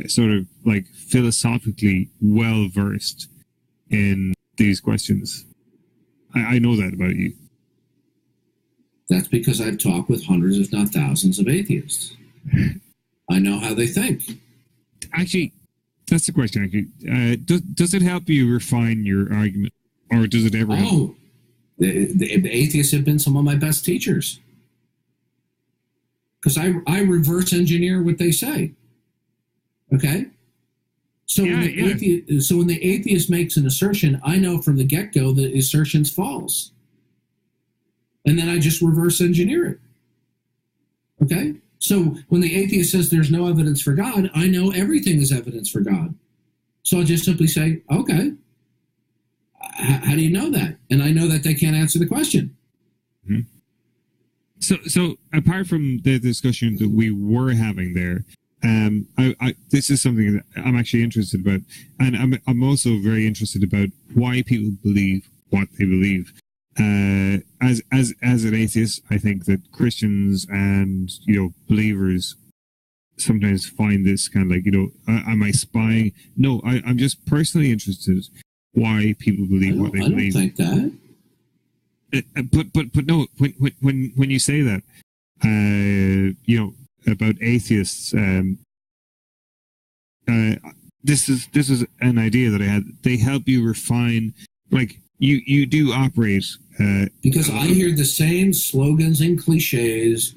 Sort of like philosophically well versed in these questions. I know that about you. That's because I've talked with hundreds, if not thousands, of atheists. I know how they think. Actually, that's the question. Actually, does it help you refine your argument, or does it ever help? Oh, the atheists have been some of my best teachers because I reverse engineer what they say. Okay? So, when the atheist makes an assertion, I know from the get-go that the assertion's false. And then I just reverse engineer it. Okay? So when the atheist says there's no evidence for God, I know everything is evidence for God. So I'll just simply say, okay, how do you know that? And I know that they can't answer the question. Mm-hmm. So apart from the discussion that we were having there, this is something that I'm actually interested about, and I'm also very interested about why people believe what they believe. As an atheist, I think that Christians and believers sometimes find this kind of like am I spying? No, I'm just personally interested why people believe what they believe. I don't think that. But no, when you say that, about atheists, this is an idea that I had. They help you refine, like you do operate. Because I hear the same slogans and cliches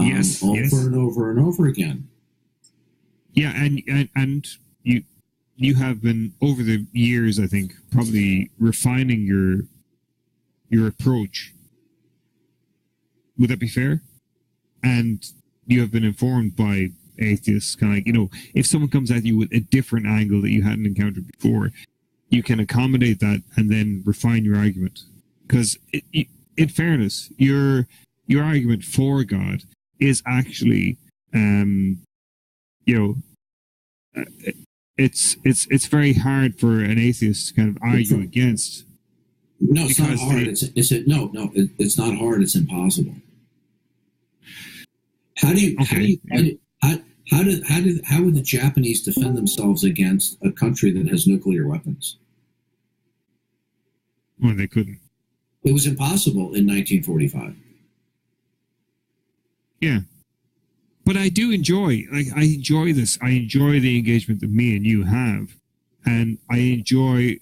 over and over and over again. Yeah, and you have been over the years, I think, probably refining your approach. Would that be fair? And you have been informed by atheists, kind of like, if someone comes at you with a different angle that you hadn't encountered before, you can accommodate that and then refine your argument. Because in fairness, your argument for God is actually, it's very hard for an atheist to kind of argue against. No, it's not hard. It's not hard. It's impossible. How would the Japanese defend themselves against a country that has nuclear weapons? Well, they couldn't. It was impossible in 1945. Yeah. But I do enjoy this. I enjoy the engagement that me and you have. And I enjoy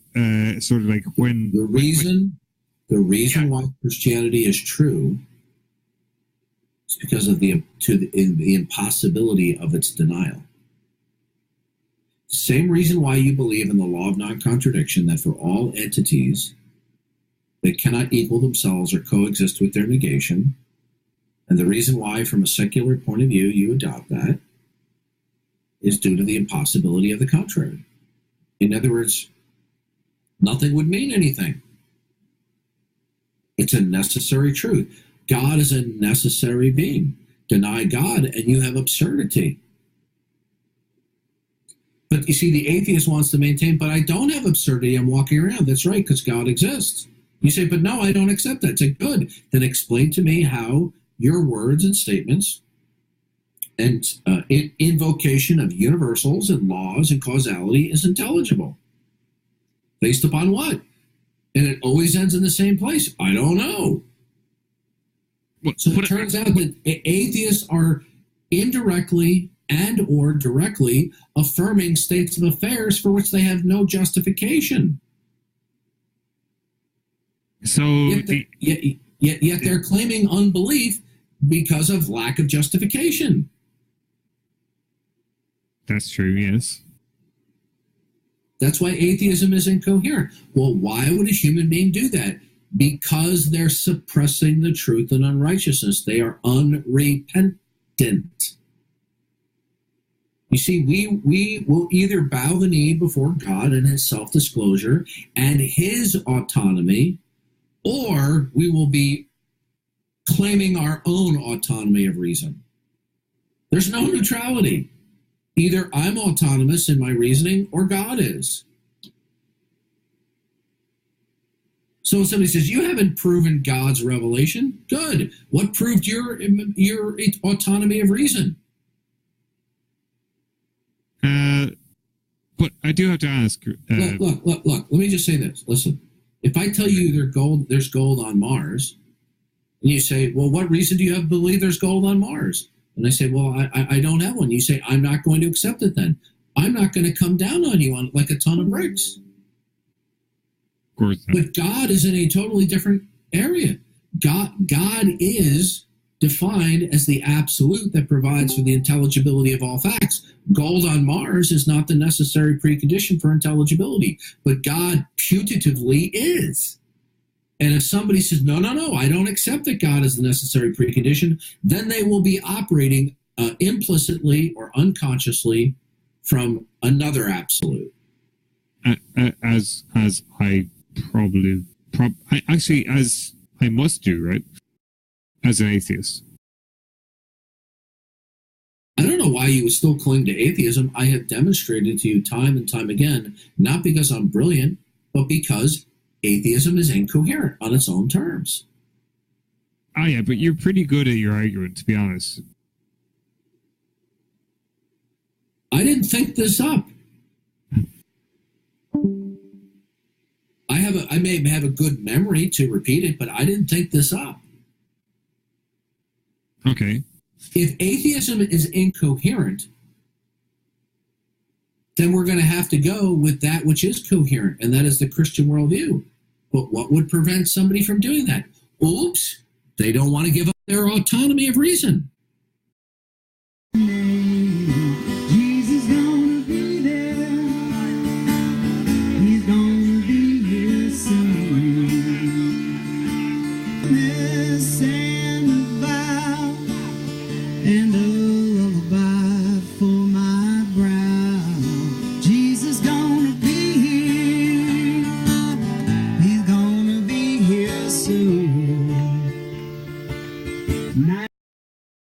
sort of like when... The reason why Christianity is true is because of the impossibility of its denial. The same reason why you believe in the law of non-contradiction, that for all entities, they cannot equal themselves or coexist with their negation. And the reason why, from a secular point of view, you adopt that is due to the impossibility of the contrary. In other words, nothing would mean anything. It's a necessary truth. God is a necessary being. Deny God and you have absurdity. But you see, the atheist wants to maintain, but I don't have absurdity. I'm walking around. That's right, because God exists. You say, but no, I don't accept that. Say, good. Then explain to me how your words and statements and invocation of universals and laws and causality is intelligible. Based upon what? And it always ends in the same place. I don't know. So it turns out that atheists are indirectly and or directly affirming states of affairs for which they have no justification. So yet they're claiming unbelief because of lack of justification. That's true, yes. That's why atheism is incoherent. Well, why would a human being do that? Because they're suppressing the truth and unrighteousness. They are unrepentant. You see, we will either bow the knee before God and his self-disclosure and his autonomy, or we will be claiming our own autonomy of reason. There's no neutrality. Either I'm autonomous in my reasoning or God is. So when somebody says, you haven't proven God's revelation, good. What proved your autonomy of reason? But I do have to ask. Look. Let me just say this. Listen, if I tell you there's gold on Mars, and you say, well, what reason do you have to believe there's gold on Mars? And I say, well, I don't have one. You say, I'm not going to accept it then. I'm not going to come down on you like a ton of bricks. Of course. But God is in a totally different area. God is defined as the absolute that provides for the intelligibility of all facts. Gold on Mars is not the necessary precondition for intelligibility, but God putatively is. And if somebody says, no, I don't accept that God is the necessary precondition, then they will be operating implicitly or unconsciously from another absolute. As I as I must do, right? As an atheist. I don't know why you would still cling to atheism. I have demonstrated to you time and time again, not because I'm brilliant, but because atheism is incoherent on its own terms. Oh, yeah, but you're pretty good at your argument, to be honest. I didn't think this up. I may have a good memory to repeat it, but I didn't think this up. Okay. If atheism is incoherent, then we're going to have to go with that which is coherent, and that is the Christian worldview. But what would prevent somebody from doing that? Oops, they don't want to give up their autonomy of reason.